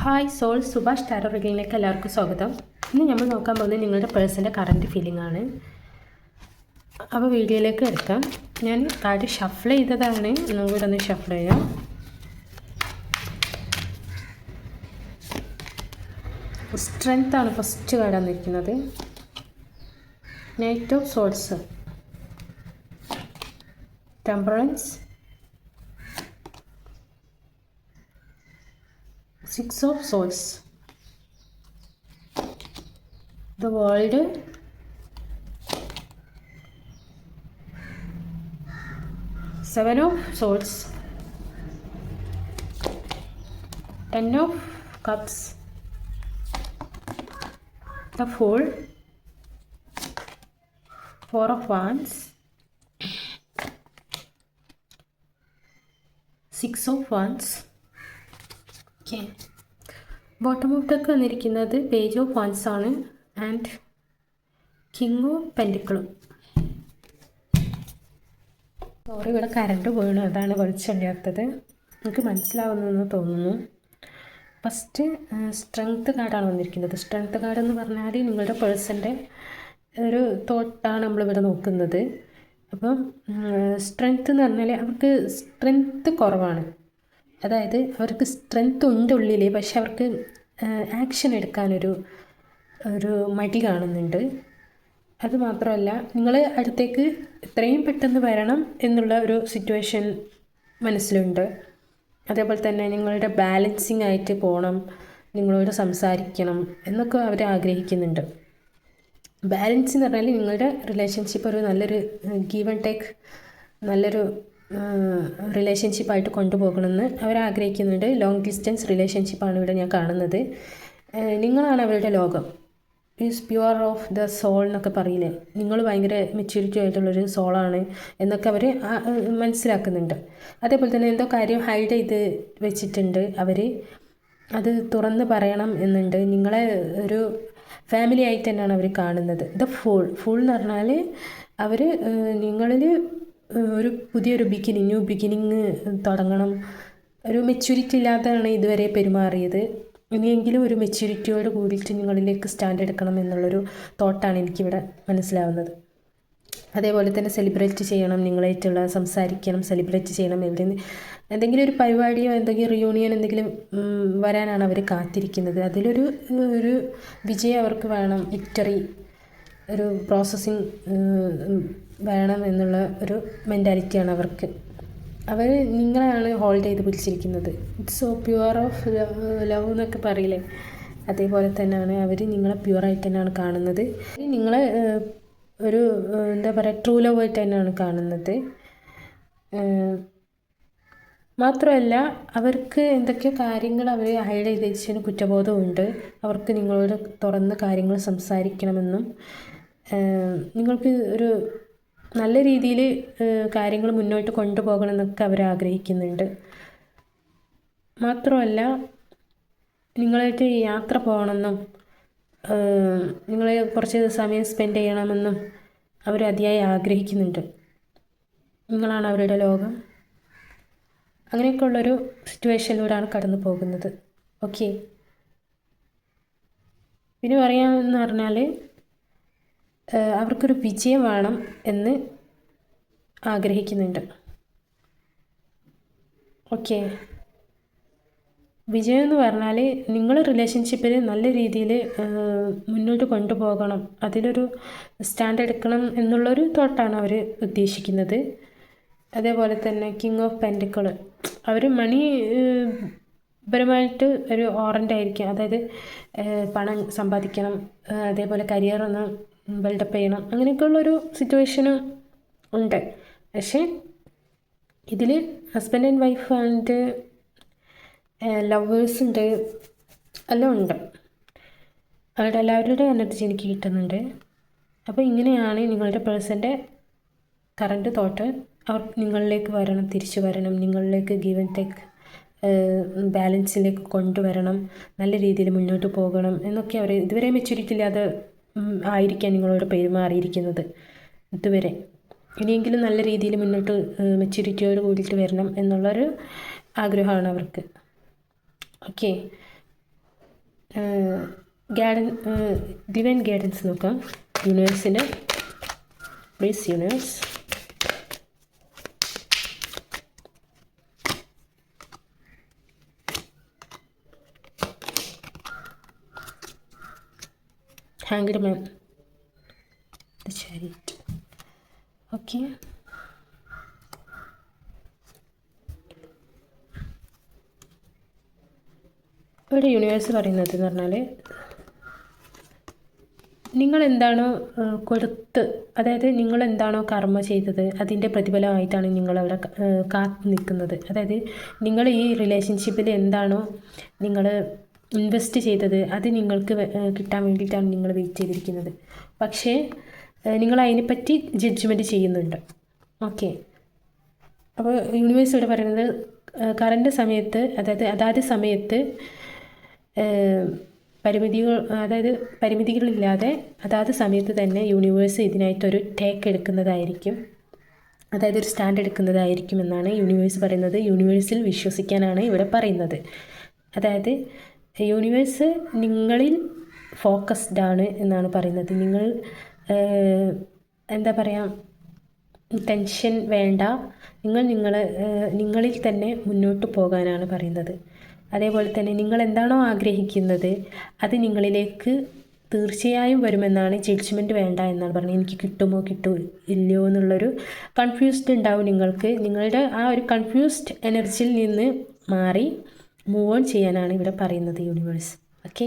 Hi soul Subhash tarot റീഡിങ്ങിലേക്ക് എല്ലാവർക്കും സ്വാഗതം. ഇന്ന് നമ്മൾ നോക്കാൻ പോകുന്നത് നിങ്ങളുടെ പേഴ്സൻ്റെ കറൻറ്റ് ഫീലിംഗ് ആണ്. അപ്പോൾ വീഡിയോയിലേക്ക് എടുക്കാം. ഞാൻ കാർഡ് ഷഫിൾ ചെയ്തതാണ്, ഒന്നുകൂടെ ഒന്ന് ഷഫിൾ ചെയ്യാം. സ്ട്രെങ്ത് ആണ് ഫസ്റ്റ് കാർഡ് വന്നിരിക്കുന്നത്. Knight of souls, temperance, Six of Swords, the World, Seven of Swords, Ten of Cups, the Fool, Four of Wands, Six of Wands. Bottom of deck വന്നിരിക്കുന്നത് page of wands ആണ് and king of പെൻറ്റിക്കിളും. Sorry, ഇവിടെ current പോകണം, അതാണ് വെളിച്ചമില്ലാത്തത്. എനിക്ക് മനസ്സിലാവുന്നതെന്ന് തോന്നുന്നു. First strength കാർഡാണ് വന്നിരിക്കുന്നത്. Strength card എന്ന് പറഞ്ഞാൽ നിങ്ങളുടെ പേഴ്സൻ്റെ ഒരു തോട്ടാണ് നമ്മളിവിടെ നോക്കുന്നത്. അപ്പം സ്ട്രെങ്ത് എന്ന് പറഞ്ഞാൽ അവർക്ക് സ്ട്രെങ്ത് കുറവാണ്. അതായത് അവർക്ക് സ്ട്രെങ്ത് ഉണ്ട് ഉള്ളിൽ, പക്ഷെ അവർക്ക് ആക്ഷൻ എടുക്കാനൊരു മടി കാണുന്നുണ്ട്. അതുമാത്രമല്ല, നിങ്ങൾ അടുത്തേക്ക് എത്രയും പെട്ടെന്ന് വരണം എന്നുള്ള ഒരു സിറ്റുവേഷൻ മനസ്സിലുണ്ട്. അതേപോലെ തന്നെ നിങ്ങളുടെ ബാലൻസിങ് ആയിട്ട് പോകണം, നിങ്ങളോട് സംസാരിക്കണം എന്നൊക്കെ അവർ ആഗ്രഹിക്കുന്നുണ്ട്. ബാലൻസ് എന്ന് പറഞ്ഞാൽ നിങ്ങളുടെ റിലേഷൻഷിപ്പ് ഒരു നല്ലൊരു ഗീവ് ആൻഡ് ടേക്ക്, നല്ലൊരു റിലേഷൻഷിപ്പായിട്ട് കൊണ്ടുപോകണമെന്ന് അവർ ആഗ്രഹിക്കുന്നുണ്ട്. ലോങ് ഡിസ്റ്റൻസ് റിലേഷൻഷിപ്പാണ് ഇവിടെ ഞാൻ കാണുന്നത്. നിങ്ങളാണ് അവരുടെ ലോകം. Is pure of the soul എന്നൊക്കെ പറയില്ലേ, നിങ്ങൾ ഭയങ്കര മെച്യൂരിറ്റി ആയിട്ടുള്ളൊരു സോളാണ് എന്നൊക്കെ അവർ മനസ്സിലാക്കുന്നുണ്ട്. അതേപോലെ തന്നെ എന്തോ കാര്യം ഹൈഡ് ചെയ്ത് വെച്ചിട്ടുണ്ട് അവർ, അത് തുറന്ന് പറയണം എന്നുണ്ട്. നിങ്ങളെ ഒരു ഫാമിലി ആയിട്ട് തന്നെയാണ് അവർ കാണുന്നത്. ദ ഫുൾ എന്ന് പറഞ്ഞാൽ അവർ നിങ്ങളിൽ ഒരു പുതിയൊരു ന്യൂ ബിഗിനിങ് തുടങ്ങണം. ഒരു മെച്യൂരിറ്റി ഇല്ലാതെയാണ് ഇതുവരെ പെരുമാറിയത്. ഇനിയെങ്കിലും ഒരു മെച്യൂരിറ്റിയോട് കൂടിയിട്ട് നിങ്ങളിലേക്ക് സ്റ്റാൻഡ് എടുക്കണം എന്നുള്ളൊരു തോട്ടാണ് എനിക്കിവിടെ മനസ്സിലാവുന്നത്. അതേപോലെ തന്നെ സെലിബ്രേറ്റ് ചെയ്യണം, നിങ്ങളായിട്ടുള്ള സംസാരിക്കണം, സെലിബ്രേറ്റ് ചെയ്യണം. എന്തെങ്കിലും ഒരു പരിപാടിയോ എന്തെങ്കിലും റിയൂണിയൻ എന്തെങ്കിലും വരാനാണ് അവർ കാത്തിരിക്കുന്നത്. അതിലൊരു വിജയം അവർക്ക് വേണം, വിക്ടറി, ഒരു പ്രോസസ്സിങ് വേണം എന്നുള്ള ഒരു മെൻറ്റാലിറ്റിയാണ് അവർക്ക്. അവർ നിങ്ങളാണ് ഹോൾഡ് ചെയ്ത് പിടിച്ചിരിക്കുന്നത്. It's so pure of love എന്നൊക്കെ പറയില്ലേ, അതേപോലെ തന്നെയാണ് അവർ നിങ്ങളെ പ്യുവറായിട്ട് തന്നെയാണ് കാണുന്നത്. നിങ്ങളെ ഒരു എന്താ പറയുക, ട്രൂ ലവ് ആയിട്ട് തന്നെയാണ് കാണുന്നത്. മാത്രമല്ല അവർക്ക് എന്തൊക്കെയോ കാര്യങ്ങൾ അവർ ഹൈഡ് ചെയ്ത് വെച്ചതിന് കുറ്റബോധമുണ്ട്. അവർക്ക് നിങ്ങളോട് തുറന്ന് കാര്യങ്ങൾ സംസാരിക്കണമെന്നും നിങ്ങൾക്ക് ഒരു നല്ല രീതിയിൽ കാര്യങ്ങൾ മുന്നോട്ട് കൊണ്ടുപോകണമെന്നൊക്കെ അവർ ആഗ്രഹിക്കുന്നുണ്ട്. മാത്രമല്ല നിങ്ങളായിട്ട് യാത്ര പോകണമെന്നും നിങ്ങളെ കുറച്ച് സമയം സ്പെൻഡ് ചെയ്യണമെന്നും അവർ അതിയായി ആഗ്രഹിക്കുന്നുണ്ട്. നിങ്ങളാണ് അവരുടെ ലോകം. അങ്ങനെയൊക്കെയുള്ളൊരു സിറ്റുവേഷനിലൂടെയാണ് കടന്നു പോകുന്നത്. ഓക്കെ, പിന്നെ പറയാമെന്ന് പറഞ്ഞാൽ അവർക്കൊരു വിജയം വേണം എന്ന് ആഗ്രഹിക്കുന്നുണ്ട്. ഓക്കെ, വിജയം എന്ന് പറഞ്ഞാൽ നിങ്ങൾ റിലേഷൻഷിപ്പിൽ നല്ല രീതിയിൽ മുന്നോട്ട് കൊണ്ടുപോകണം, അതിലൊരു സ്റ്റാൻഡ് എടുക്കണം എന്നുള്ളൊരു തോട്ടാണ് അവർ ഉദ്ദേശിക്കുന്നത്. അതേപോലെ തന്നെ കിങ് ഓഫ് പെൻറ്റിക്കിൾ, അവർ മണി പരമായിട്ട് ഒരു ഓറൻ്റ് ആയിരിക്കും. അതായത് പണം സമ്പാദിക്കണം, അതേപോലെ കരിയർ ഒന്ന് ബിൽഡപ്പ് ചെയ്യണം, അങ്ങനെയൊക്കെയുള്ളൊരു സിറ്റുവേഷനും ഉണ്ട്. പക്ഷേ ഇതിൽ husband and wife and lovers ഉണ്ട്, എല്ലാം ഉണ്ട്. അവരുടെ എല്ലാവരുടെ എനർജി എനിക്ക് കിട്ടുന്നുണ്ട്. അപ്പോൾ ഇങ്ങനെയാണ് നിങ്ങളുടെ പേഴ്സൻ്റെ കറണ്ട് തോട്ട്. അവർ നിങ്ങളിലേക്ക് വരണം, തിരിച്ചു വരണം, നിങ്ങളിലേക്ക് ഗീവ് ആൻഡ് ടേക്ക് ബാലൻസിലേക്ക് കൊണ്ടുവരണം, നല്ല രീതിയിൽ മുന്നോട്ട് പോകണം എന്നൊക്കെ അവർ ഇതുവരെ മെച്യൂരിറ്റി ഇല്ലാതെ ആയിരിക്കാം നിങ്ങളോട് പെരുമാറിയിരിക്കുന്നത് ഇതുവരെ. ഇനിയെങ്കിലും നല്ല രീതിയിൽ മുന്നോട്ട് മെച്യൂരിറ്റിയോട് കൂടിയിട്ട് വരണം എന്നുള്ളൊരു ആഗ്രഹമാണ് അവർക്ക്. ഓക്കെ, ഡിവൈൻ ഗൈഡൻസ് നോക്കാം. യൂണിവേഴ്സിൻ്റെ please universe. Hanged man, the chariot. Okay, ഇവിടെ യൂണിവേഴ്സ് പറയുന്നത് എന്ന് പറഞ്ഞാൽ നിങ്ങളെന്താണോ കൊടുത്ത്, അതായത് നിങ്ങളെന്താണോ കർമ്മ ചെയ്തത് അതിൻ്റെ പ്രതിഫലമായിട്ടാണ് നിങ്ങളവിടെ കാത്തു നിൽക്കുന്നത്. അതായത് നിങ്ങൾ ഈ റിലേഷൻഷിപ്പിൽ എന്താണോ നിങ്ങൾ ഇൻവെസ്റ്റ് ചെയ്തത് അത് നിങ്ങൾക്ക് കിട്ടാൻ വേണ്ടിയിട്ടാണ് നിങ്ങൾ വെയിറ്റ് ചെയ്തിരിക്കുന്നത്. പക്ഷേ നിങ്ങൾ അതിനെപ്പറ്റി ജഡ്ജ്മെൻറ്റ് ചെയ്യുന്നുണ്ട്. ഓക്കെ, അപ്പോൾ യൂണിവേഴ്സ് ഇവിടെ പറയുന്നത് കറണ്ട് സമയത്ത്, അതായത് സമയത്ത് പരിമിതികളില്ലാതെ അതാത് സമയത്ത് തന്നെ യൂണിവേഴ്സ് ഇതിനായിട്ടൊരു ടേക്ക് എടുക്കുന്നതായിരിക്കും, അതായത് ഒരു സ്റ്റാൻഡ് എടുക്കുന്നതായിരിക്കും എന്നാണ് യൂണിവേഴ്സ് പറയുന്നത്. യൂണിവേഴ്സിൽ വിശ്വസിക്കാനാണ് ഇവിടെ പറയുന്നത്. അതായത് യൂണിവേഴ്സ് നിങ്ങളിൽ ഫോക്കസ്ഡ് ആണ് എന്നാണ് പറയുന്നത്. നിങ്ങൾ എന്താ പറയുക, ടെൻഷൻ വേണ്ട, നിങ്ങളിൽ തന്നെ മുന്നോട്ട് പോകാനാണ് പറയുന്നത്. അതേപോലെ തന്നെ നിങ്ങൾ എന്താണോ ആഗ്രഹിക്കുന്നത് അത് നിങ്ങളിലേക്ക് തീർച്ചയായും വരുമെന്നാണ്. ജഡ്ജ്മെൻറ്റ് വേണ്ട എന്നാണ് പറഞ്ഞത്. എനിക്ക് കിട്ടുമോ ഇല്ലയോ എന്നുള്ളൊരു കൺഫ്യൂസ്ഡ് ഉണ്ടാവും നിങ്ങൾക്ക്. നിങ്ങളുടെ ആ ഒരു കൺഫ്യൂസ്ഡ് എനർജിയിൽ നിന്ന് മാറി മൂവ് ഓൺ ചെയ്യാനാണ് ഇവിടെ പറയുന്നത് യൂണിവേഴ്സ്. ഓക്കെ,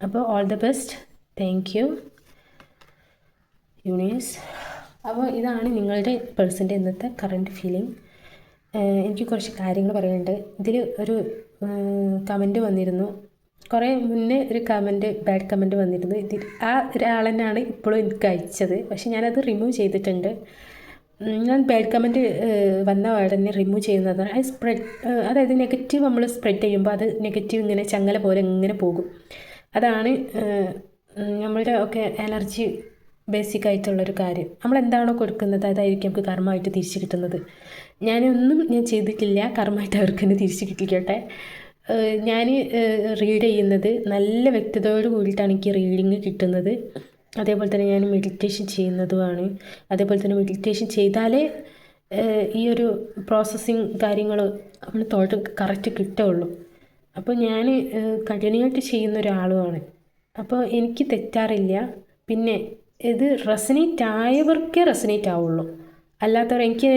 അപ്പോൾ all the best. Thank you universe. അപ്പോൾ ഇതാണ് നിങ്ങളുടെ പേഴ്സൻ്റെ ഇന്നത്തെ കറൻറ്റ് ഫീലിംഗ്. എനിക്ക് കുറച്ച് കാര്യങ്ങൾ പറയാനുണ്ട്. ഇതിൽ ഒരു കമൻറ്റ് വന്നിരുന്നു, കുറേ മുന്നേ ഒരു ബാഡ് കമൻറ്റ് വന്നിരുന്നു. ആ ഒരാൾ തന്നെയാണ് ഇപ്പോഴും എനിക്ക് അയച്ചത്. പക്ഷെ ഞാനത് റിമൂവ് ചെയ്തിട്ടുണ്ട്. ഞാൻ ബാഡ് കമൻറ്റ് വന്ന ഉടനെ റിമൂവ് ചെയ്യുന്നതാണ്. അതായത് നെഗറ്റീവ് നമ്മൾ സ്പ്രെഡ് ചെയ്യുമ്പോൾ അത് നെഗറ്റീവ് ഇങ്ങനെ ചങ്ങല പോലെ ഇങ്ങനെ പോകും. അതാണ് നമ്മളുടെ ഒക്കെ എനർജി ബേസിക് ആയിട്ടുള്ളൊരു കാര്യം. നമ്മൾ എന്താണോ കൊടുക്കുന്നത് അതായിരിക്കും നമുക്ക് കർമ്മമായിട്ട് തിരിച്ചു കിട്ടുന്നത്. ഞാൻ ചെയ്തിട്ടില്ല, കർമ്മമായിട്ട് അവർക്ക് തന്നെ തിരിച്ചു കിട്ടിക്കോട്ടെ. ഞാൻ റീഡ് ചെയ്യുന്നത് നല്ല വ്യക്തതയോട് കൂടിയിട്ടാണ് എനിക്ക് റീഡിങ് കിട്ടുന്നത്. അതേപോലെ തന്നെ ഞാൻ മെഡിറ്റേഷൻ ചെയ്യുന്നതുമാണ്. അതേപോലെ തന്നെ മെഡിറ്റേഷൻ ചെയ്താലേ ഈ ഒരു പ്രോസസ്സിങ് കാര്യങ്ങൾ നമ്മൾ കറക്റ്റ് കിട്ടുകയുള്ളൂ. അപ്പോൾ ഞാൻ കണ്ടിന്യൂ ആയിട്ട് ചെയ്യുന്ന ഒരാളുമാണ്. അപ്പോൾ എനിക്ക് തെറ്റാറില്ല. പിന്നെ ഇത് റെസനേറ്റ് ആയവർക്കേ റെസനേറ്റ് ആവുള്ളൂ, അല്ലാത്തവർ എനിക്ക്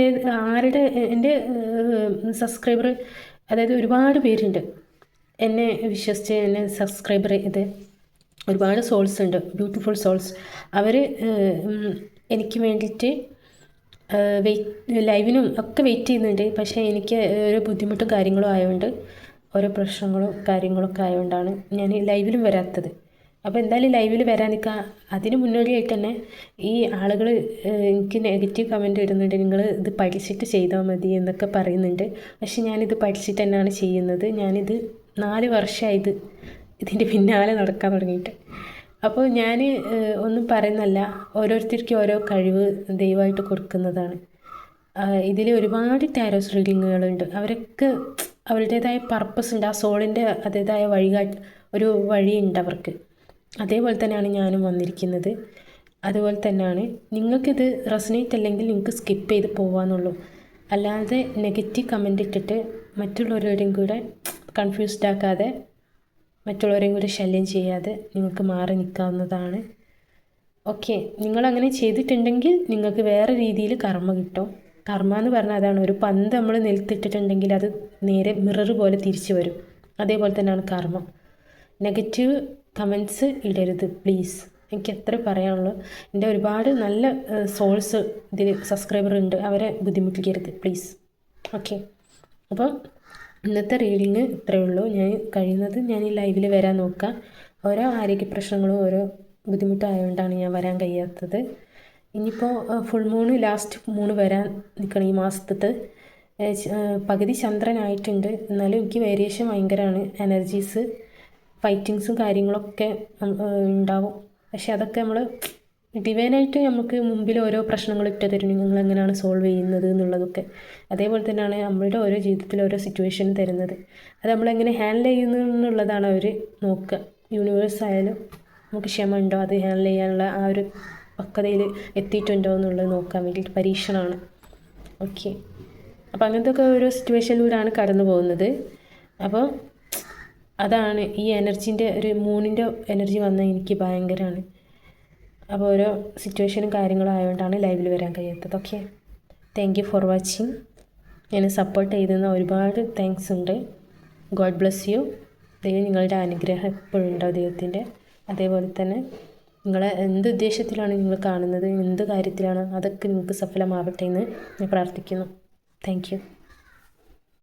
എൻ്റെ സബ്സ്ക്രൈബർ, അതായത് ഒരുപാട് പേരുണ്ട് എന്നെ വിശ്വസിച്ച് എന്നെ സബ്സ്ക്രൈബർ ചെയ്ത് ഒരുപാട് സോൾസ് ഉണ്ട്, ബ്യൂട്ടിഫുൾ സോൾസ്. അവർ എനിക്ക് വേണ്ടിയിട്ട് ലൈവിനും ഒക്കെ വെയിറ്റ് ചെയ്യുന്നുണ്ട്. പക്ഷേ എനിക്ക് ഒരു ബുദ്ധിമുട്ടും കാര്യങ്ങളും ആയതുകൊണ്ട്, ഓരോ പ്രശ്നങ്ങളും കാര്യങ്ങളൊക്കെ ആയതുകൊണ്ടാണ് ഞാൻ ലൈവിലും വരാത്തത്. അപ്പോൾ എന്തായാലും ലൈവിൽ വരാൻ നിൽക്കുക. അതിന് മുന്നോടിയായിട്ട് തന്നെ ഈ ആളുകൾ എനിക്ക് നെഗറ്റീവ് കമൻറ്റ് ഇടുന്നുണ്ട്, നിങ്ങൾ ഇത് പഠിച്ചിട്ട് ചെയ്താൽ മതി എന്നൊക്കെ പറയുന്നുണ്ട്. പക്ഷെ ഞാനിത് പഠിച്ചിട്ട് തന്നെയാണ് ചെയ്യുന്നത്. ഞാനിത് 4 വർഷമായത് ഇതിൻ്റെ പിന്നാലെ നടക്കാൻ തുടങ്ങിയിട്ട്. അപ്പോൾ ഞാൻ ഒന്നും പറയുന്നല്ല, ഓരോരുത്തർക്കും ഓരോ കഴിവ് ദൈവമായിട്ട് കൊടുക്കുന്നതാണ്. ഇതിൽ ഒരുപാട് ടാരോസ് റീഡിങ്ങുകളുണ്ട്. അവരൊക്കെ അവരുടേതായ പർപ്പസ് ഉണ്ട്, ആ സോളിൻ്റെ അതേതായ ഒരു വഴിയുണ്ട് അവർക്ക്. അതേപോലെ തന്നെയാണ് ഞാനും വന്നിരിക്കുന്നത്. അതുപോലെ തന്നെയാണ് നിങ്ങൾക്കിത് റെസനേറ്റ് അല്ലെങ്കിൽ നിങ്ങൾക്ക് സ്കിപ്പ് ചെയ്ത് പോകാമെന്നുള്ളൂ. അല്ലാതെ നെഗറ്റീവ് കമൻ്റ് ഇട്ടിട്ട് മറ്റുള്ളവരുടെയും കൂടെ കൺഫ്യൂസ്ഡ് ആക്കാതെ, മറ്റുള്ളവരെയും കൂടെ ശല്യം ചെയ്യാതെ നിങ്ങൾക്ക് മാറി നിൽക്കാവുന്നതാണ്. ഓക്കെ, നിങ്ങളങ്ങനെ ചെയ്തിട്ടുണ്ടെങ്കിൽ നിങ്ങൾക്ക് വേറെ രീതിയിൽ കർമ്മ കിട്ടും. കർമ്മ എന്ന് പറഞ്ഞാൽ അതാണ്, ഒരു പന്ത് നമ്മൾ നിലത്തിട്ടിട്ടുണ്ടെങ്കിൽ അത് നേരെ മിറർ പോലെ തിരിച്ചു വരും. അതേപോലെ തന്നെയാണ് കർമ്മം. നെഗറ്റീവ് കമൻറ്റ്സ് ഇടരുത് പ്ലീസ്. എനിക്ക് എത്ര പറയാനുള്ളൂ. എൻ്റെ ഒരുപാട് നല്ല സോൾസ് ഇതിൽ സബ്സ്ക്രൈബർ ഉണ്ട്, അവരെ ബുദ്ധിമുട്ടിക്കരുത് പ്ലീസ്. ഓക്കെ, അപ്പം ഇന്നത്തെ റീഡിങ് ഇത്രയേ ഉള്ളൂ. ഞാൻ കഴിയുന്നത് ഞാൻ ഈ ലൈവിൽ വരാൻ നോക്കാം. ഓരോ ആരോഗ്യ പ്രശ്നങ്ങളും ഓരോ ബുദ്ധിമുട്ടായതുകൊണ്ടാണ് ഞാൻ വരാൻ കഴിയാത്തത്. ഇനിയിപ്പോൾ ഫുൾ മൂൺ ലാസ്റ്റ് മൂൺ വരാൻ നിൽക്കണം ഈ മാസത്തെ. പകുതി ചന്ദ്രനായിട്ടുണ്ട്, എന്നാലും എനിക്ക് വേരിയേഷൻ ഭയങ്കരമാണ്. എനർജീസ് ഫൈറ്റിങ്സും കാര്യങ്ങളൊക്കെ ഉണ്ടാവും. പക്ഷെ അതൊക്കെ നമ്മൾ ഡിവൈനായിട്ട് നമുക്ക് മുമ്പിൽ ഓരോ പ്രശ്നങ്ങൾ ഇട്ട് തരും, നിങ്ങൾ എങ്ങനെയാണ് സോൾവ് ചെയ്യുന്നത് എന്നുള്ളതൊക്കെ. അതേപോലെ തന്നെയാണ് നമ്മളുടെ ഓരോ ജീവിതത്തിൽ ഓരോ സിറ്റുവേഷൻ തരുന്നത്. അത് നമ്മളെങ്ങനെ ഹാൻഡിൽ ചെയ്യുന്നു എന്നുള്ളതാണ് അവർ നോക്കുക. യൂണിവേഴ്സ് ആയാലും നമുക്ക് ക്ഷമ ഉണ്ടോ, അത് ഹാൻഡിൽ ചെയ്യാനുള്ള ആ ഒരു പക്വതയിൽ എത്തിയിട്ടുണ്ടോ എന്നുള്ളത് നോക്കാൻ വേണ്ടിയിട്ട് പരീക്ഷണമാണ്. ഓക്കെ, അപ്പോൾ അങ്ങനത്തെ ഒക്കെ ഓരോ സിറ്റുവേഷനിലൂടെയാണ് കടന്നു പോകുന്നത്. അപ്പോൾ അതാണ് ഈ എനർജീൻ്റെ ഒരു മൂണിൻ്റെ എനർജി വന്നാൽ എനിക്ക് ഭയങ്കരമാണ്. അപ്പോൾ ഓരോ സിറ്റുവേഷനും കാര്യങ്ങളും ആയതുകൊണ്ടാണ് ലൈവിൽ വരാൻ കഴിയാത്തത്. Okay, thank you for watching. എന്നെ സപ്പോർട്ട് ചെയ്തെന്ന് ഒരുപാട് താങ്ക്സ് ഉണ്ട്. God bless you. ദൈവം നിങ്ങളുടെ അനുഗ്രഹം എപ്പോഴും ഉണ്ടാവും ദൈവത്തിൻ്റെ. അതേപോലെ തന്നെ നിങ്ങളെ എന്ത് ഉദ്ദേശത്തിലാണ് നിങ്ങൾ കാണുന്നത്, എന്ത് കാര്യത്തിലാണ്, അതൊക്കെ നിങ്ങൾക്ക് സഫലമാവട്ടെ എന്ന് ഞാൻ പ്രാർത്ഥിക്കുന്നു. Thank you.